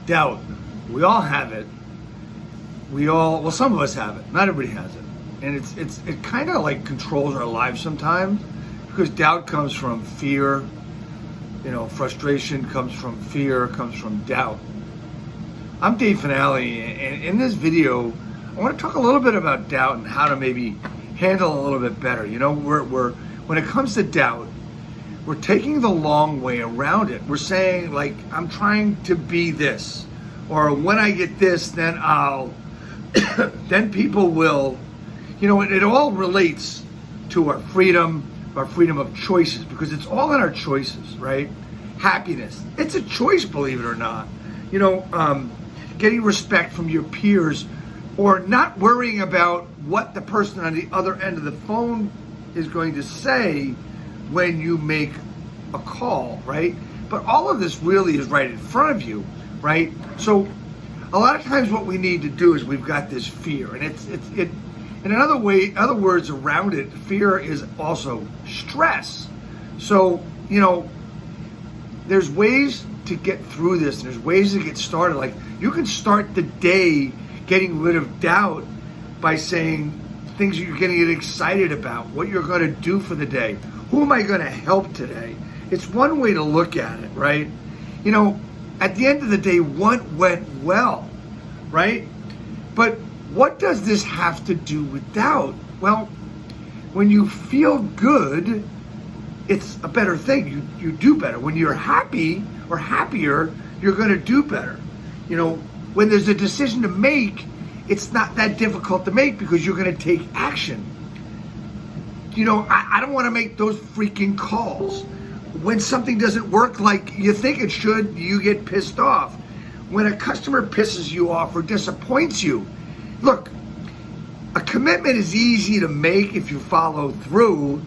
Doubt. We all have it. Well, some of us have it. Not everybody has it. And it kind of like controls our lives sometimes, because doubt comes from fear. Frustration comes from fear, comes from doubt. I'm Dave Finale, and in this video, I want to talk a little bit about doubt and how to maybe handle it a little bit better. We're when it comes to doubt, we're taking the long way around it. We're saying, like, I'm trying to be this, or when I get this, then I'll, then people will, it all relates to our freedom of choices, because it's all in our choices, right? Happiness, it's a choice, believe it or not. Getting respect from your peers, or not worrying about what the person on the other end of the phone is going to say when you make a call, right? But all of this really is right in front of you, right? So a lot of times what we need to do is we've got this fear, and it in other words around it, fear is also stress. So, there's ways to get through this. There's ways to get started. Like, you can start the day getting rid of doubt by saying things that you're getting excited about, what you're going to do for the day. Who am I going to help today? It's one way to look at it, right? At the end of the day, what went well, right? But what does this have to do with doubt? Well, when you feel good, it's a better thing. You do better. When you're happy or happier, you're going to do better. When there's a decision to make, it's not that difficult to make because you're going to take action. I don't want to make those freaking calls. When something doesn't work like you think it should, you get pissed off. When a customer pisses you off or disappoints you, look, a commitment is easy to make if you follow through.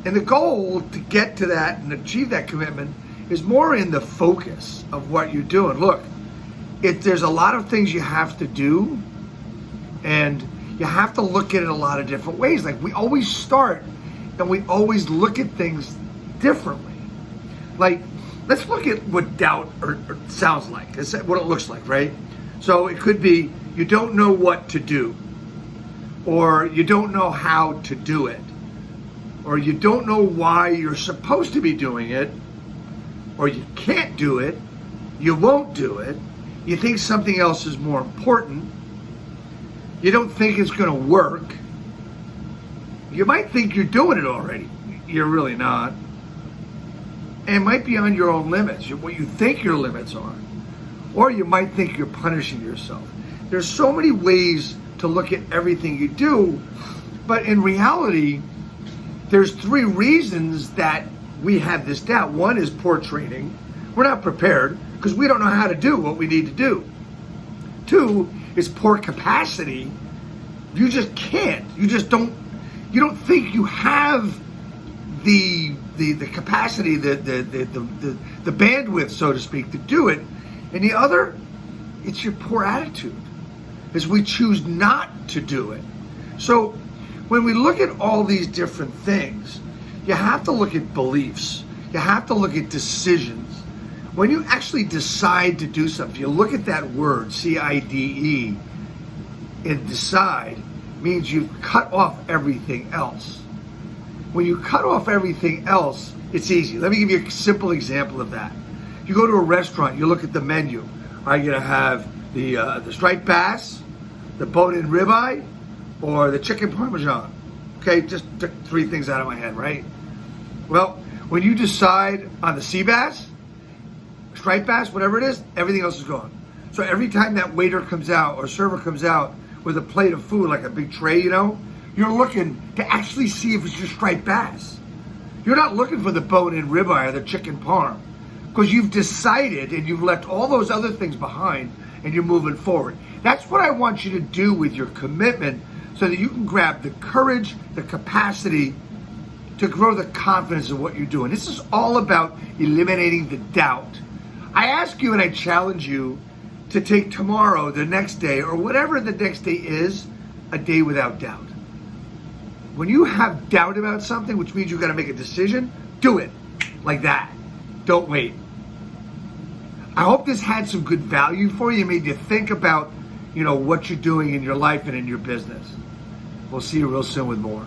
And the goal to get to that and achieve that commitment is more in the focus of what you're doing. Look, there's a lot of things you have to do, and you have to look at it a lot of different ways. Like, we always start and we always look at things differently. Like, let's look at what doubt or sounds like. That's what it looks like, right? So it could be you don't know what to do, or you don't know how to do it, or you don't know why you're supposed to be doing it, or you can't do it, you won't do it, you think something else is more important, you don't think it's going to work, you might think you're doing it already, you're really not, and it might be on your own limits, what you think your limits are, or you might think you're punishing yourself. There's so many ways to look at everything you do, but in reality, there's three reasons that we have this doubt. One is poor training. We're not prepared because we don't know how to do what we need to do. Two is poor capacity. You just can't. You don't think you have the capacity, the bandwidth, so to speak, to do it. And the other, it's your poor attitude, is we choose not to do it. So when we look at all these different things, you have to look at beliefs. You have to look at decisions. When you actually decide to do something, you look at that word, C-I-D-E, and decide means you've cut off everything else. When you cut off everything else, it's easy. Let me give you a simple example of that. You go to a restaurant, you look at the menu. Are you gonna have the striped bass, the bone-in ribeye, or the chicken parmesan? Okay, just took three things out of my head, right? Well, when you decide on the sea bass, striped bass, whatever it is, everything else is gone. So every time that waiter comes out or server comes out with a plate of food, like a big tray, you're looking to actually see if it's your striped bass. You're not looking for the bone-in ribeye or the chicken parm, because you've decided and you've left all those other things behind and you're moving forward. That's what I want you to do with your commitment, so that you can grab the courage, the capacity to grow the confidence of what you're doing. This is all about eliminating the doubt. I ask you and I challenge you to take tomorrow, the next day, or whatever the next day is, a day without doubt. When you have doubt about something, which means you've got to make a decision, do it like that. Don't wait. I hope this had some good value for you, made you think about, what you're doing in your life and in your business. We'll see you real soon with more.